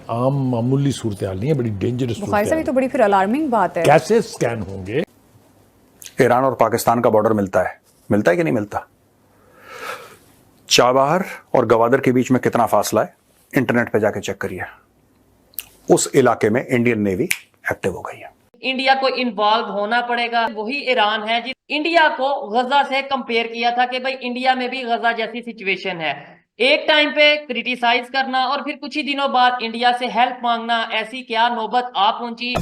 आम मामूली सूरत हाल नहीं है, बड़ी डेंजरस सूरत बुखारी साहब, ये तो बड़ी फिर अलार्मिंग बात है। कैसे स्कैन होंगे? ईरान और पाकिस्तान का बॉर्डर मिलता है कि नहीं मिलता? चाबहार और गवादर के बीच में कितना फासला है, इंटरनेट पे जाके चेक करिए। उस इलाके में इंडियन नेवी एक्टिव हो गई है। इंडिया को इन्वॉल्व होना पड़ेगा। वही ईरान है जिस इंडिया को गजा से कंपेयर किया था कि भाई इंडिया में भी गजा जैसी सिचुएशन है। एक टाइम पे क्रिटिसाइज करना और फिर कुछ ही दिनों बाद इंडिया से हेल्प मांगना, ऐसी क्या नौबत आ पहुंची।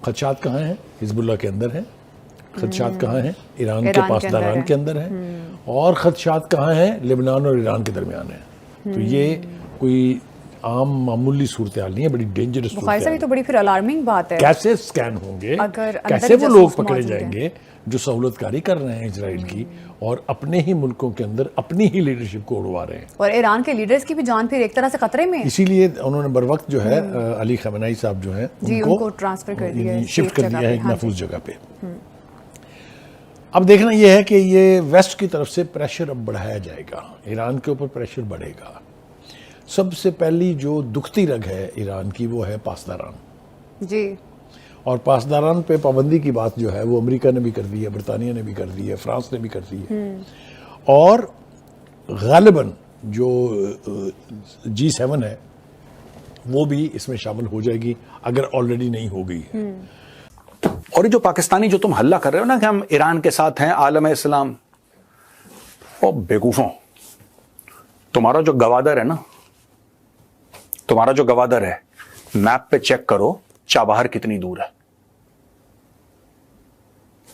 खदशात कहाँ हैं? हिजबुल्लाह के अंदर हैं। खदशात कहाँ हैं? ईरान के पासदारान के अंदर हैं। और खदशात कहाँ हैं? लेबनान और ईरान के दरमियान है। तो ये कोई आम मामूली सूरत हाल नहीं है, बड़ी डेंजरस सूरत हाल है। ये तो बड़ी फिर अलार्मिंग बात है। कैसे स्कैन होंगे, कैसे वो लोग पकड़े जाएंगे जो सहूलतकारी कर रहे हैं इसराइल की और अपने ही मुल्कों के अंदर अपनी ही लीडरशिप को उड़वा रहे हैं। और ईरान के लीडर्स की भी जान फिर एक तरह से खतरे में है। इसीलिए उन्होंने बर वक्त जो है अली खamenei साहब जो है उनको ट्रांसफर कर दिया है, शिफ्ट कर दिया है एक महफूज जगह पे। अब देखना यह है कि ये वेस्ट की तरफ से प्रेशर अब बढ़ाया जाएगा, ईरान के ऊपर प्रेशर बढ़ेगा। सबसे पहली जो दुखती रग है ईरान की वो है पासदारान जी। और पासदारान पे पाबंदी की बात जो है वो अमेरिका ने भी कर दी है, बरतानिया ने भी कर दी है, फ्रांस ने भी कर दी है। और गालिबन जो G7 है वो भी इसमें शामिल हो जाएगी अगर ऑलरेडी नहीं हो गई है। और ये जो पाकिस्तानी जो तुम हल्ला कर रहे हो ना कि हम ईरान के साथ हैं, आलम इस्लाम, ओ बेवकूफों, तुम्हारा जो गवादर है ना, तुम्हारा जो गवादर है, मैप पे चेक करो चाबहार कितनी दूर है।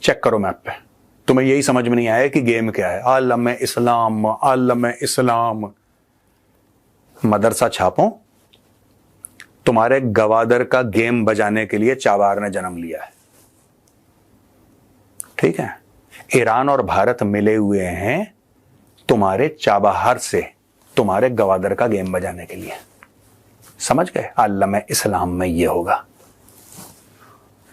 चेक करो मैप पे। तुम्हें यही समझ में नहीं आया कि गेम क्या है? आलम इस्लाम, आलम इस्लाम। मदरसा छापो, तुम्हारे गवादर का गेम बजाने के लिए चाबहार ने जन्म लिया है। ठीक है, ईरान और भारत मिले हुए हैं तुम्हारे चाबहार से तुम्हारे गवादर का गेम बजाने के लिए। समझ गए? आलम इस्लाम में ये होगा।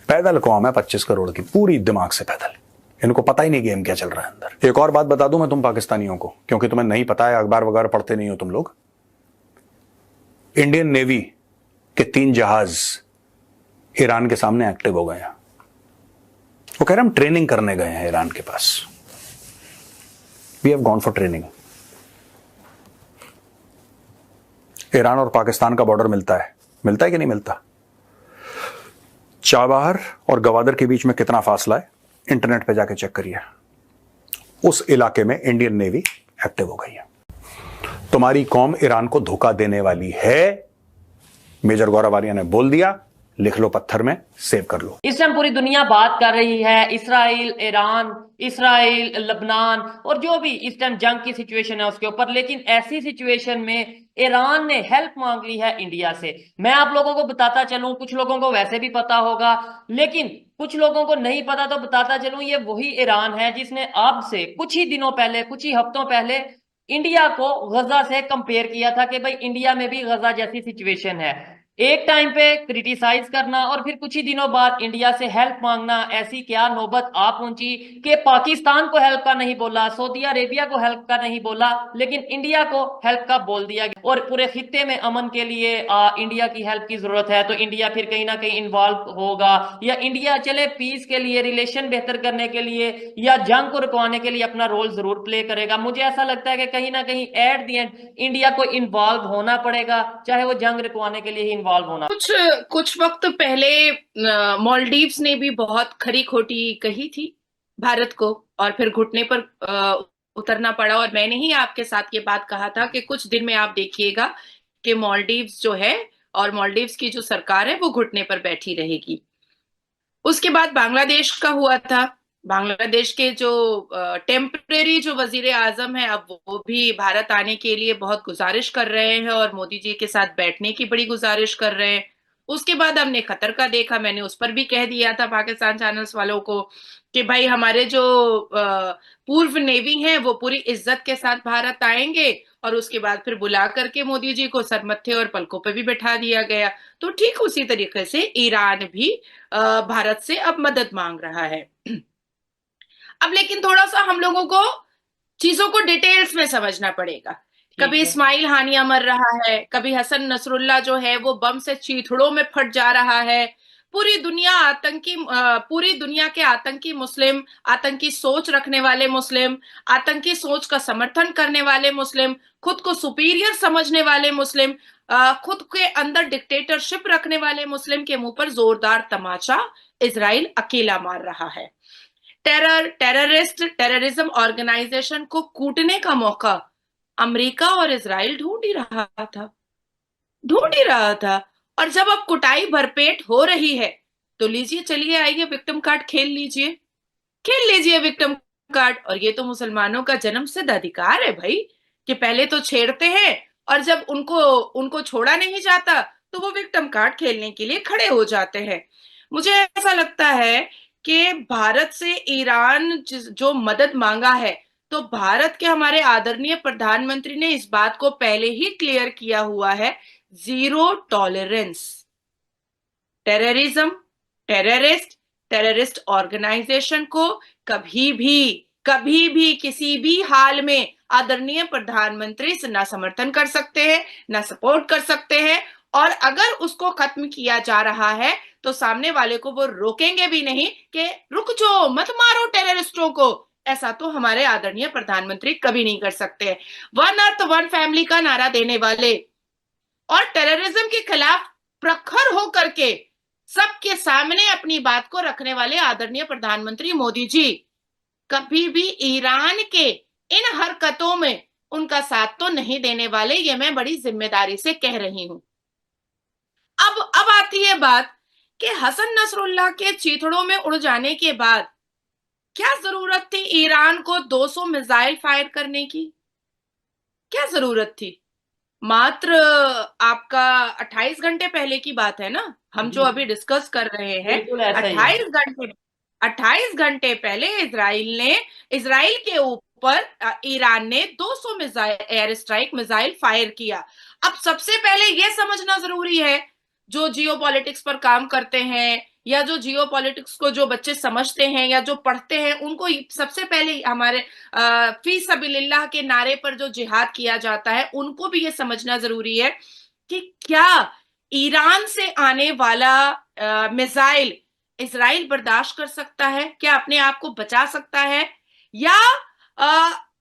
पैदल कौम है 25 करोड़ की, पूरी दिमाग से पैदल। इनको पता ही नहीं गेम क्या चल रहा है अंदर। एक और बात बता दूं मैं तुम पाकिस्तानियों को, क्योंकि तुम्हें नहीं पता है, अखबार वगैरह पढ़ते नहीं हो तुम लोग। इंडियन नेवी के 3 जहाज ईरान के सामने एक्टिव हो गए हैं। वो कह रहे हम ट्रेनिंग करने गए हैं ईरान के पास। We have gone for training. Iran और पाकिस्तान का बॉर्डर मिलता है कि नहीं मिलता? चाबहार और गवादर के बीच में कितना फासला है, इंटरनेट पे जाके चेक करिए। उस इलाके में इंडियन नेवी एक्टिव हो गई है। तुम्हारी कौम ईरान को धोखा देने वाली है, मेजर गौरव आर्या ने बोल दिया। लिख लो पत्थर में, सेव कर लो। इस टाइम पूरी दुनिया बात कर रही है इसराइल, ईरान, इसराइल, लबनान और जो भी इस टाइम जंग की सिचुएशन है उसके ऊपर। लेकिन ऐसी सिचुएशन में ईरान ने हेल्प मांग ली है इंडिया से। मैं आप लोगों को बताता चलूं, कुछ लोगों को वैसे भी पता होगा लेकिन कुछ लोगों को नहीं पता, तो बताता चलूं, ये वही ईरान है जिसने अब से कुछ ही दिनों पहले, कुछ ही हफ्तों पहले इंडिया को गजा से कंपेयर किया था कि भाई इंडिया में भी गजा जैसी सिचुएशन है। एक टाइम पे क्रिटिसाइज करना और फिर कुछ ही दिनों बाद इंडिया से हेल्प मांगना, ऐसी क्या नौबत आ पहुंची कि पाकिस्तान को हेल्प का नहीं बोला, सऊदी अरेबिया को हेल्प का नहीं बोला, लेकिन इंडिया को हेल्प का बोल दिया गया। और पूरे खित्ते में अमन के लिए इंडिया की हेल्प की जरूरत है, तो इंडिया फिर कहीं ना कहीं इन्वॉल्व होगा, या इंडिया चले पीस के लिए, रिलेशन बेहतर करने के लिए या जंग को रुकवाने के लिए अपना रोल जरूर प्ले करेगा। मुझे ऐसा लगता है कि कहीं ना कहीं एट द एंड इंडिया को इन्वॉल्व होना पड़ेगा, चाहे वो जंग रुकवाने के लिए ही इन्वॉल्व होना। कुछ वक्त पहले मालदीव्स ने भी बहुत खरी खोटी कही थी भारत को और फिर घुटने पर उतरना पड़ा। और मैंने ही आपके साथ ये बात कहा था कि कुछ दिन में आप देखिएगा कि मालदीव्स जो है और मालदीव्स की जो सरकार है वो घुटने पर बैठी रहेगी। उसके बाद बांग्लादेश का हुआ था। बांग्लादेश के जो टेम्परेरी जो वजीर आजम है, अब वो भी भारत आने के लिए बहुत गुजारिश कर रहे हैं और मोदी जी के साथ बैठने की बड़ी गुजारिश कर रहे हैं। उसके बाद हमने कतर का देखा, मैंने उस पर भी कह दिया था पाकिस्तान चैनल्स वालों को कि भाई हमारे जो पूर्व नेवी हैं वो पूरी इज्जत के साथ भारत आएंगे, और उसके बाद फिर बुला करके मोदी जी को सरमत्थे और पलकों पे भी बैठा दिया गया। तो ठीक उसी तरीके से ईरान भी भारत से अब मदद मांग रहा है। अब लेकिन थोड़ा सा हम लोगों को चीजों को डिटेल्स में समझना पड़ेगा। कभी इस्माइल हानिया मर रहा है, कभी हसन नसरुल्ला जो है वो बम से चीथड़ों में फट जा रहा है। पूरी दुनिया के आतंकी मुस्लिम, आतंकी सोच रखने वाले मुस्लिम, आतंकी सोच का समर्थन करने वाले मुस्लिम, खुद को सुपीरियर समझने वाले मुस्लिम, खुद के अंदर डिक्टेटरशिप रखने वाले मुस्लिम के मुंह पर जोरदार तमाचा इजराइल अकेला मार रहा है। टेररिज्म ऑर्गेनाइजेशन को कूटने का मौका अमेरिका और इजराइल ढूंढ ही रहा था। और जब अब कुटाई भरपेट हो रही है तो लीजिए, चलिए आइए विक्टिम कार्ड खेल लीजिए विक्टिम कार्ड। और ये तो मुसलमानों का जन्मसिद्ध अधिकार है भाई, कि पहले तो छेड़ते हैं और जब उनको छोड़ा नहीं जाता तो वो विक्टिम कार्ड खेलने के लिए खड़े हो जाते हैं। मुझे ऐसा लगता है कि भारत से ईरान जो मदद मांगा है, तो भारत के हमारे आदरणीय प्रधानमंत्री ने इस बात को पहले ही क्लियर किया हुआ है, जीरो टॉलरेंस। टेररिस्ट ऑर्गेनाइजेशन को कभी भी किसी भी हाल में आदरणीय प्रधानमंत्री से ना समर्थन कर सकते हैं, ना सपोर्ट कर सकते हैं। और अगर उसको खत्म किया जा रहा है तो सामने वाले को वो रोकेंगे भी नहीं कि रुक जाओ, मत मारो टेररिस्टों को। ऐसा तो हमारे आदरणीय प्रधानमंत्री कभी नहीं कर सकते। वन अर्थ वन फैमिली का नारा देने वाले और टेररिज्म के खिलाफ प्रखर होकर के सबके सामने अपनी बात को रखने वाले आदरणीय प्रधानमंत्री मोदी जी कभी भी ईरान के इन हरकतों में उनका साथ तो नहीं देने वाले। ये मैं बड़ी जिम्मेदारी से कह रही हूं। अब आती है बात कि हसन नसरुल्लाह के चीथड़ों में उड़ जाने के बाद क्या जरूरत थी ईरान को 200 मिसाइल फायर करने की? क्या जरूरत थी? मात्र आपका 28 घंटे पहले की बात है ना, हम जो अभी डिस्कस कर रहे हैं। 28 घंटे पहले इजराइल के ऊपर ईरान ने 200 missile air strike missile fire किया। अब सबसे पहले यह समझना जरूरी है, जो जियोपॉलिटिक्स पर काम करते हैं या जो जियोपॉलिटिक्स को जो बच्चे समझते हैं या जो पढ़ते हैं, उनको सबसे पहले हमारे फी सबीलिल्लाह के नारे पर जो जिहाद किया जाता है, उनको भी ये समझना जरूरी है कि क्या ईरान से आने वाला मिसाइल इजराइल बर्दाश्त कर सकता है? क्या अपने आप को बचा सकता है? या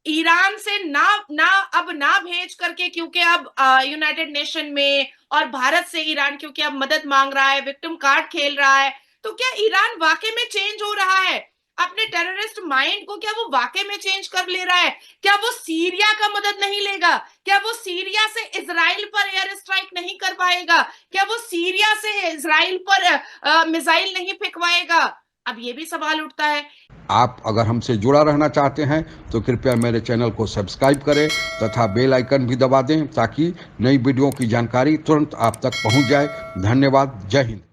ईरान से ना भेज करके, क्योंकि अब यूनाइटेड नेशन में और भारत से ईरान क्योंकि अब मदद मांग रहा है, विक्टिम कार्ड खेल रहा है, तो क्या ईरान वाकई में चेंज हो रहा है? अपने टेररिस्ट माइंड को क्या वो वाकई में चेंज कर ले रहा है? क्या वो सीरिया का मदद नहीं लेगा? क्या वो सीरिया से इजराइल पर एयर स्ट्राइक नहीं करवाएगा? क्या वो सीरिया से इजराइल पर मिसाइल नहीं फेंकवाएगा? अब ये भी सवाल उठता है। आप अगर हमसे जुड़ा रहना चाहते हैं तो कृपया मेरे चैनल को सब्सक्राइब करें तथा बेल आइकन भी दबा दें, ताकि नई वीडियो की जानकारी तुरंत आप तक पहुंच जाए। धन्यवाद। जय हिंद।